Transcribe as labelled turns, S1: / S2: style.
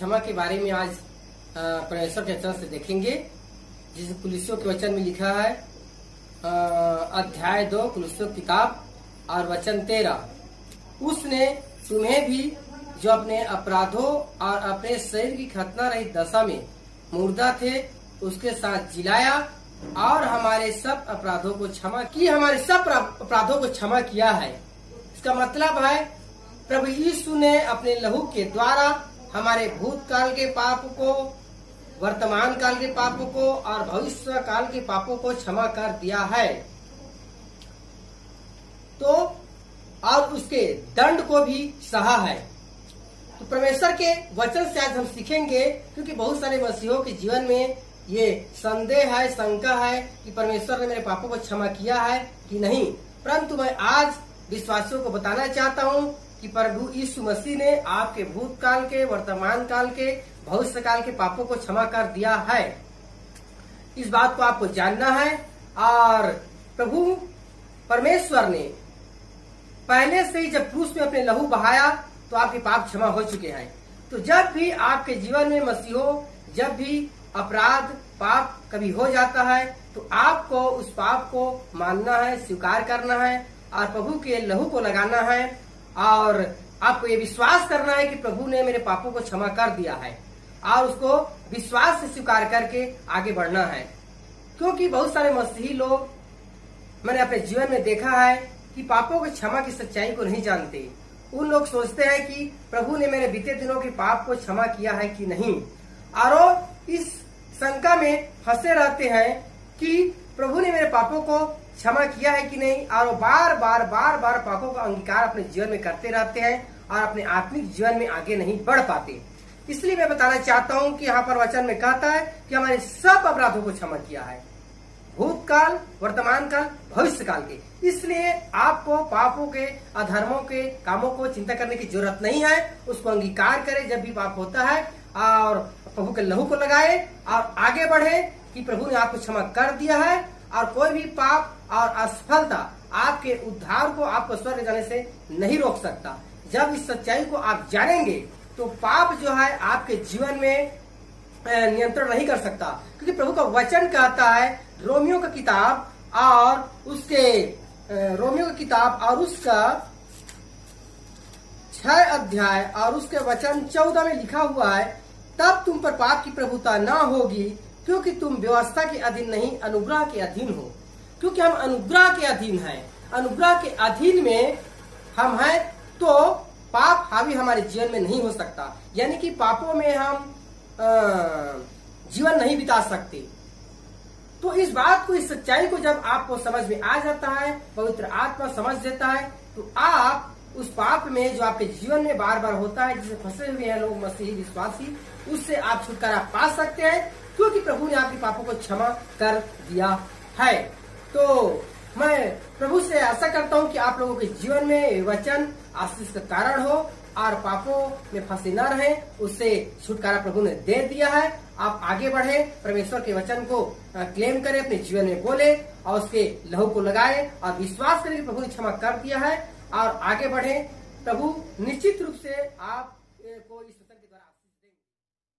S1: क्षमा के बारे में आज परमेश्वर के वचन से देखेंगे, जिस कुलुस्सियों के वचन में लिखा है अध्याय 2 कुलुस्सियों की किताब और वचन 13। उसने तुम्हें भी जो अपने अपराधों और अपने शरीर की खतना रहित दशा में मुर्दा थे उसके साथ जिलाया और हमारे सब अपराधों को क्षमा किया, हमारे सब अपराधों को क्षमा किया है। इसका मतलब है प्रभु यीशु ने अपने लहू के द्वारा हमारे भूतकाल के पाप को, वर्तमान काल के पापों को और भविष्य काल के पापों को क्षमा कर दिया है। तो और उसके दंड को भी सहा है। तो परमेश्वर के वचन से आज हम सीखेंगे, क्योंकि बहुत सारे मसीहों के जीवन में ये संदेह है, शंका है कि परमेश्वर ने मेरे पापों को क्षमा किया है कि नहीं। परंतु मैं आज विश्वासियों को बताना चाहता हूँ कि प्रभु यीशु मसीह ने आपके भूतकाल के, वर्तमान काल के, भविष्य काल के पापों को क्षमा कर दिया है। इस बात को आपको जानना है। और प्रभु परमेश्वर ने पहले से ही जब क्रूस में अपने लहू बहाया तो आपके पाप क्षमा हो चुके हैं। तो जब भी आपके जीवन में मसीहों, जब भी अपराध पाप कभी हो जाता है तो आपको उस पाप को मानना है, स्वीकार करना है और प्रभु के लहू को लगाना है। और आपको ये विश्वास करना है कि प्रभु ने मेरे पापों को क्षमा कर दिया है और उसको विश्वास से स्वीकार करके आगे बढ़ना है। क्योंकि बहुत सारे मसीही लोग मैंने अपने जीवन में देखा है कि पापों की क्षमा की सच्चाई को नहीं जानते। उन लोग सोचते हैं कि प्रभु ने मेरे बीते दिनों के पाप को क्षमा किया है कि नहीं, और इस शंका में फंसे रहते हैं कि प्रभु ने मेरे पापों को क्षमा किया है कि नहीं, और वो बार बार पापों का अंगीकार अपने जीवन में करते रहते हैं और अपने आत्मिक जीवन में आगे नहीं बढ़ पाते। इसलिए मैं बताना चाहता हूँ कि यहाँ पर वचन में कहता है कि हमारे सब अपराधों को क्षमा किया है, भूतकाल, वर्तमान काल, भविष्य काल के। इसलिए आपको पापों के, अधर्मों के कामों को चिंता करने की जरूरत नहीं है। उसको अंगीकार करें जब भी पाप होता है और प्रभु के लहू को लगाए और आगे बढ़े कि प्रभु ने आपको क्षमा कर दिया है। और कोई भी पाप और असफलता आपके उद्धार को, आपको स्वर्ग जाने से नहीं रोक सकता। जब इस सच्चाई को आप जानेंगे तो पाप जो है आपके जीवन में नियंत्रण नहीं कर सकता। क्योंकि प्रभु का वचन कहता है रोमियो की किताब और उसका 6 अध्याय और उसके वचन 14 में लिखा हुआ है, तब तुम पर पाप की प्रभुता न होगी, क्योंकि तुम व्यवस्था के अधीन नहीं, अनुग्रह के अधीन हो। क्योंकि हम अनुग्रह के अधीन हैं, अनुग्रह के अधीन में हम हैं, तो पाप हावी हमारे जीवन में नहीं हो सकता। यानी कि पापों में हम जीवन नहीं बिता सकते। तो इस बात को, इस सच्चाई को जब आपको समझ में आ जाता है, पवित्र आत्मा समझ देता है, तो आप उस पाप में जो आपके जीवन में बार बार होता है, जिसे फंसे हुए हैं लोग मसीही विश्वासी, उससे आप छुटकारा पा सकते हैं, क्योंकि प्रभु ने आपके पापों को क्षमा कर दिया है। तो मैं प्रभु से आशा करता हूँ कि आप लोगों के जीवन में वचन आशीष का कारण हो और पापों में फंसे न रहे। उससे छुटकारा प्रभु ने दे दिया है। आप आगे बढ़े, परमेश्वर के वचन को क्लेम करें, अपने जीवन में बोले और उसके लहू को लगाए और विश्वास करें कि प्रभु ने क्षमा कर दिया है और आगे बढ़े। प्रभु निश्चित रूप से आप